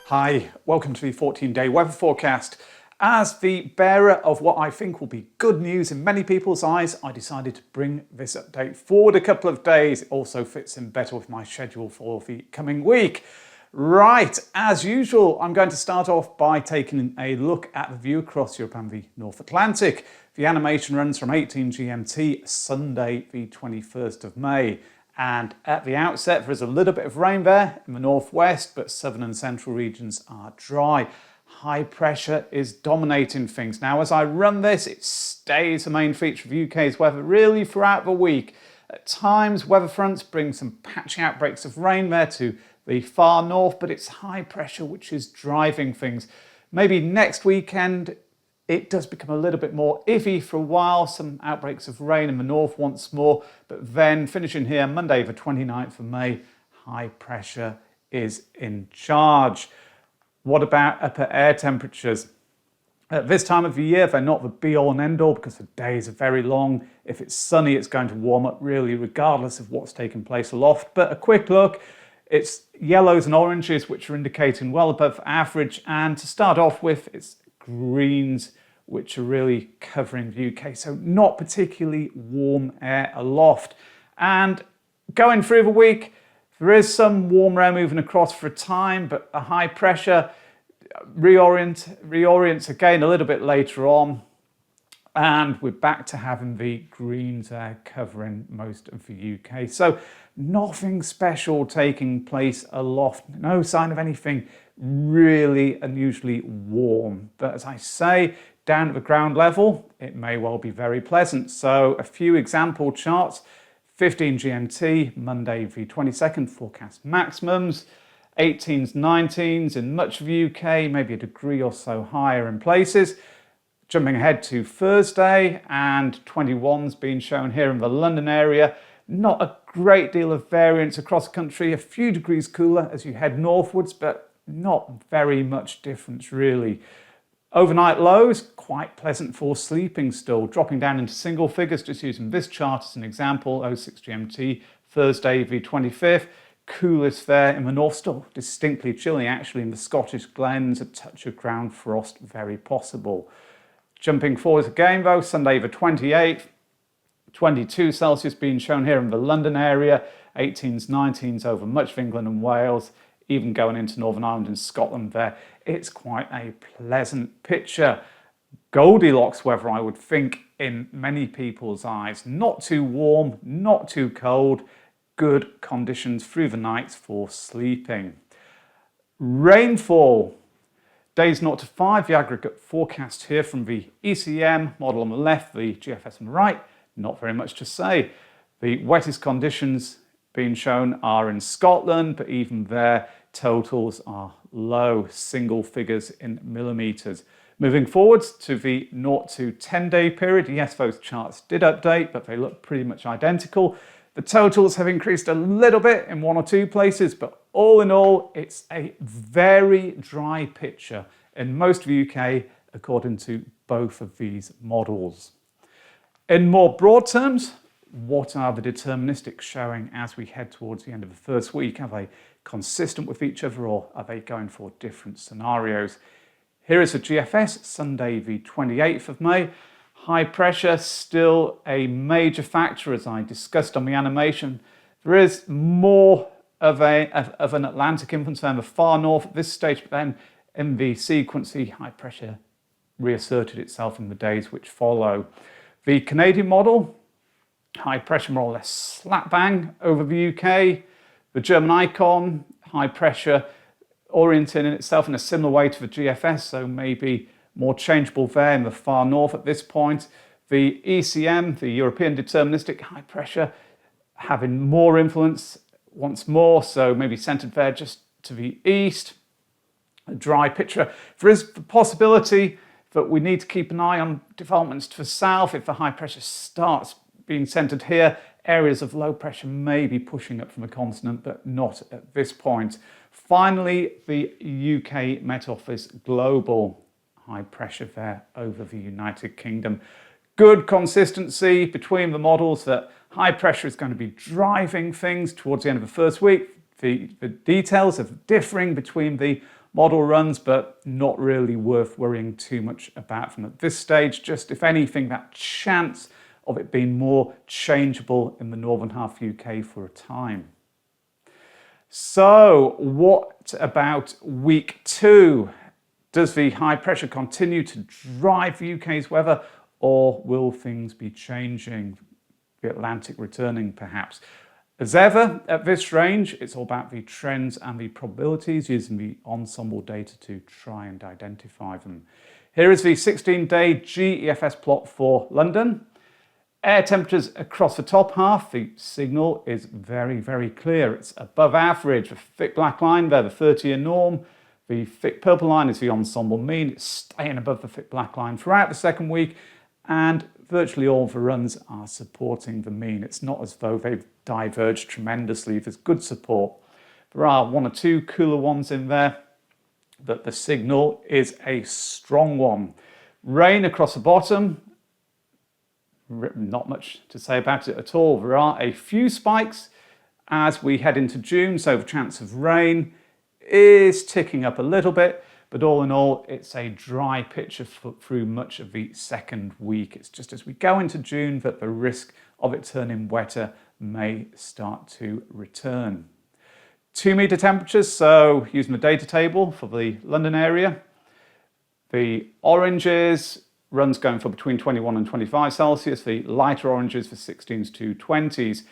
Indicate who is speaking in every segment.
Speaker 1: Hi, welcome to the 14-day weather forecast. As the bearer of what I think will be good news in many people's eyes, I decided to bring this update forward a couple of days. It also fits in better with my schedule for the coming week. Right, as usual, I'm going to start off by taking a look at the view across Europe and the North Atlantic. The animation runs from 18 GMT, Sunday the 21st of May. And at the outset, there is a little bit of rain there in the northwest, but southern and central regions are dry. High pressure is dominating things. Now, as I run this, it stays the main feature of the UK's weather really throughout the week. At times, weather fronts bring some patchy outbreaks of rain there to the far north, but it's high pressure which is driving things. Maybe next weekend, it does become a little bit more iffy for a while, some outbreaks of rain in the north once more, but then finishing here Monday the 29th of May, high pressure is in charge. What about upper air temperatures? At this time of the year, they're not the be-all and end-all because the days are very long. If it's sunny, it's going to warm up really regardless of what's taking place aloft. But a quick look, it's yellows and oranges which are indicating well above average, and to start off with, it's greens which are really covering the UK, so not particularly warm air aloft. And going through the week, there is some warm air moving across for a time, but a high pressure reorients again a little bit later on, and we're back to having the greens air covering most of the UK. So nothing special taking place aloft, no sign of anything really unusually warm. But as I say, down at the ground level, it may well be very pleasant. So a few example charts. 15 GMT, Monday the 22nd, forecast maximums. 18s, 19s in much of the UK, maybe a degree or so higher in places. Jumping ahead to Thursday, and 21s being shown here in the London area. Not a great deal of variance across the country, a few degrees cooler as you head northwards, but not very much difference really. Overnight lows, quite pleasant for sleeping still, dropping down into single figures, just using this chart as an example, 06 GMT, Thursday the 25th. Coolest there in the north, still distinctly chilly actually in the Scottish Glens, a touch of ground frost very possible. Jumping forwards again though, Sunday the 28th, 22 Celsius being shown here in the London area, 18s, 19s over much of England and Wales, even going into Northern Ireland and Scotland there. It's quite a pleasant picture. Goldilocks weather, I would think, in many people's eyes. Not too warm, not too cold, good conditions through the nights for sleeping. Rainfall. Days 0 to 5, the aggregate forecast here from the ECM model on the left, the GFS on the right, not very much to say. The wettest conditions being shown are in Scotland, but even there, totals are low, single figures in millimetres. Moving forwards to the 0 to 10-day period, yes, those charts did update, but they look pretty much identical. The totals have increased a little bit in one or two places, but all in all, it's a very dry picture in most of the UK, according to both of these models. In more broad terms, what are the deterministics showing as we head towards the end of the first week? Are they consistent with each other, or are they going for different scenarios? Here is the GFS, Sunday the 28th of May. High pressure still a major factor, as I discussed on the animation. There is more of an Atlantic influence in the far north at this stage, but then in the sequence, the high pressure reasserted itself in the days which follow. The Canadian model, high pressure more or less slap bang over the UK. The German icon, high pressure oriented in itself in a similar way to the GFS, so maybe more changeable there in the far north at this point. The ECM, the European deterministic, high pressure having more influence once more, so maybe centred there just to the east. A dry picture. There is the possibility that we need to keep an eye on developments to the south. If the high pressure starts being centred here, areas of low pressure may be pushing up from the continent, but not at this point. Finally, the UK Met Office global high pressure there over the United Kingdom. Good consistency between the models that High pressure is going to be driving things towards the end of the first week. The details are differing between the model runs, but not really worth worrying too much about them at this stage. Just, if anything, that chance of it being more changeable in the northern half UK for a time. So what about week 2? Does the high pressure continue to drive the UK's weather, or will things be changing? The Atlantic returning, perhaps? As ever, at this range, it's all about the trends and the probabilities, using the ensemble data to try and identify them. Here is the 16-day GEFS plot for London. Air temperatures across the top half, the signal is very, very clear. It's above average. The thick black line there, the 30-year norm. The thick purple line is the ensemble mean. It's staying above the thick black line throughout the second week, and virtually all the runs are supporting the mean. It's not as though they've diverged tremendously. There's good support. There are one or two cooler ones in there, but the signal is a strong one. Rain across the bottom, not much to say about it at all. There are a few spikes as we head into June, so the chance of rain is ticking up a little bit, but all in all, it's a dry picture through much of the second week. It's just as we go into June that the risk of it turning wetter may start to return. 2 metre temperatures, so using the data table for the London area, the oranges runs going for between 21 and 25 Celsius, the lighter oranges for 16s to 20s.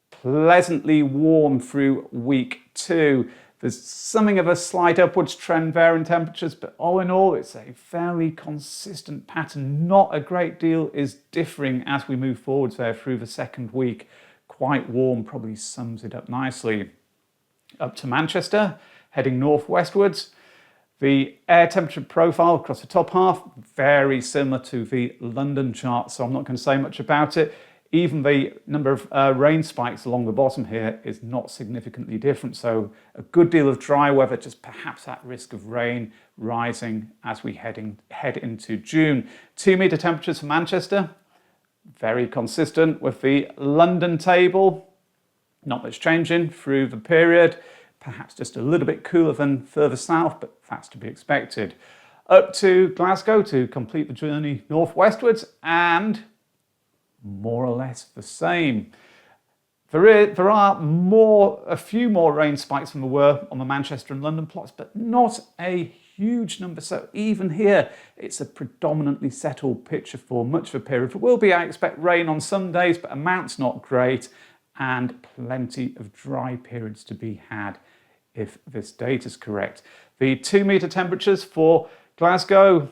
Speaker 1: Pleasantly warm through week 2. There's something of a slight upwards trend there in temperatures, but all in all, it's a fairly consistent pattern. Not a great deal is differing as we move forwards there through the second week. Quite warm probably sums it up nicely. Up to Manchester, heading northwestwards. The air temperature profile across the top half, very similar to the London chart, so I'm not going to say much about it. Even the number of rain spikes along the bottom here is not significantly different. So a good deal of dry weather, just perhaps that risk of rain rising as we head into June. 2 metre temperatures for Manchester, very consistent with the London table. Not much changing through the period. Perhaps just a little bit cooler than further south, but that's to be expected. Up to Glasgow to complete the journey northwestwards, and more or less the same. There are a few more rain spikes than there were on the Manchester and London plots, but not a huge number. So even here, it's a predominantly settled picture for much of the period. There will be, I expect, rain on some days, but amounts not great, and plenty of dry periods to be had if this data is correct. The 2 metre temperatures for Glasgow,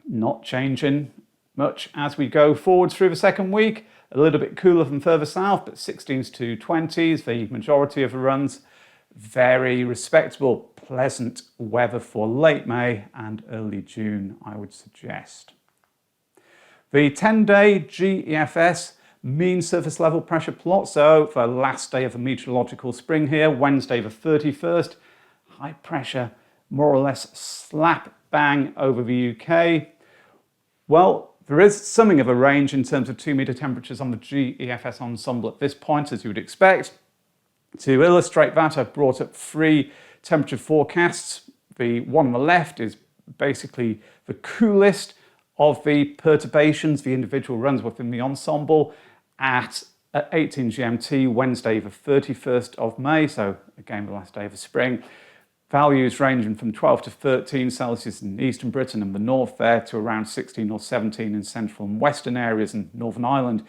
Speaker 1: not changing much as we go forwards through the second week. A little bit cooler than further south, but 16s to 20s, the majority of the runs. Very respectable, pleasant weather for late May and early June, I would suggest. The 10-day GEFS mean surface level pressure plot. So for the last day of the meteorological spring here, Wednesday the 31st, high pressure more or less slap bang over the UK. Well, there is something of a range in terms of 2 metre temperatures on the GEFS ensemble at this point, as you would expect. To illustrate that, I've brought up 3 temperature forecasts. The one on the left is basically the coolest of the perturbations, the individual runs within the ensemble at 18 GMT, Wednesday the 31st of May, so again the last day of the spring. Values ranging from 12 to 13 Celsius in eastern Britain and the north there, to around 16 or 17 in central and western areas and Northern Ireland.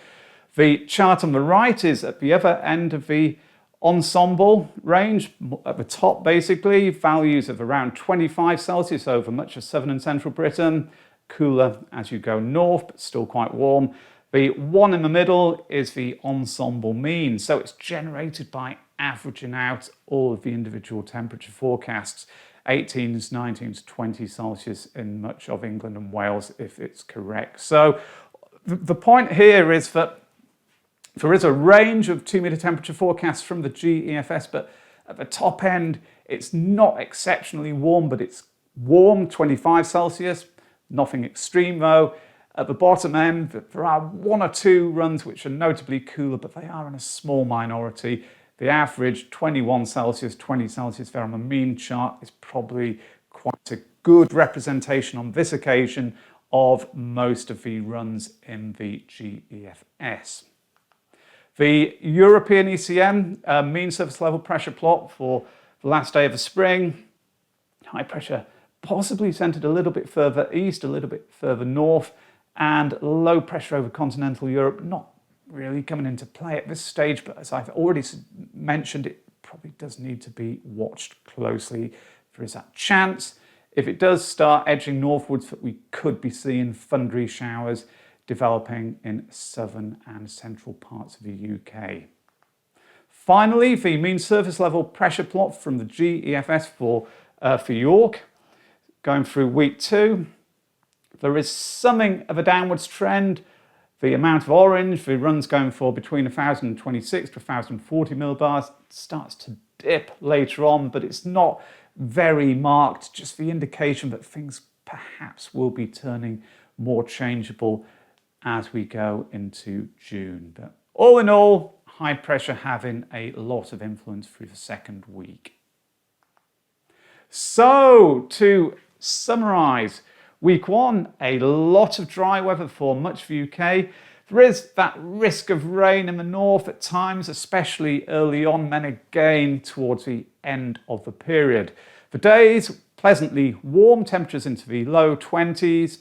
Speaker 1: The chart on the right is at the other end of the ensemble range, at the top basically, values of around 25 Celsius over much of southern and central Britain, cooler as you go north, but still quite warm. The one in the middle is the ensemble mean, so it's generated by averaging out all of the individual temperature forecasts, 18s, 19s, 20 Celsius in much of England and Wales, if it's correct. So the point here is that there is a range of 2 metre temperature forecasts from the GEFS, but at the top end, it's not exceptionally warm, but it's warm, 25 Celsius, nothing extreme though. At the bottom end, there are 1 or 2 runs which are notably cooler, but they are in a small minority. The average 21 Celsius, 20 Celsius there on the mean chart is probably quite a good representation on this occasion of most of the runs in the GEFS. The European ECM mean surface level pressure plot for the last day of the spring. High pressure possibly centered a little bit further east, a little bit further north, and low pressure over continental Europe not really coming into play at this stage, but as I've already mentioned, it probably does need to be watched closely. There is that chance, if it does start edging northwards, that we could be seeing thundery showers developing in southern and central parts of the UK. Finally, the mean surface level pressure plot from the GEFS for York, going through week 2. There is something of a downwards trend. The amount of orange, the runs going for between 1,026 to 1,040 millibars, starts to dip later on, but it's not very marked, just the indication that things perhaps will be turning more changeable as we go into June. But all in all, high pressure having a lot of influence through the second week. So, to summarise, week 1, a lot of dry weather for much of the UK. There is that risk of rain in the north at times, especially early on, then again towards the end of the period. The days, pleasantly warm, temperatures into the low 20s.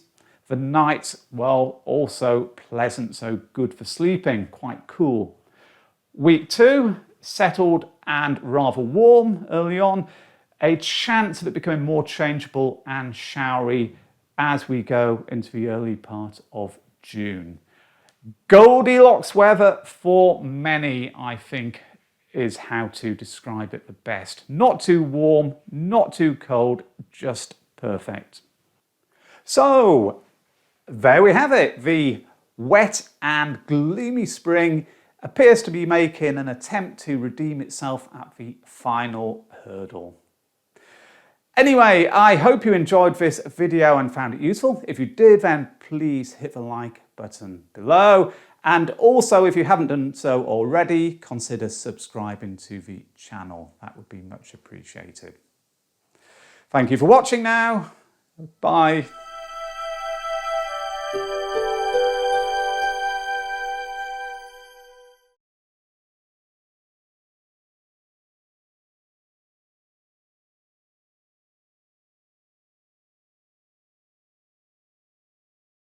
Speaker 1: The nights, well, also pleasant, so good for sleeping, quite cool. Week 2, settled and rather warm early on. A chance of it becoming more changeable and showery as we go into the early part of June. Goldilocks weather for many, I think, is how to describe it the best. Not too warm, not too cold, just perfect. So, there we have it. The wet and gloomy spring appears to be making an attempt to redeem itself at the final hurdle. Anyway, I hope you enjoyed this video and found it useful. If you did, then please hit the like button below. And also, if you haven't done so already, consider subscribing to the channel. That would be much appreciated. Thank you for watching now. Bye.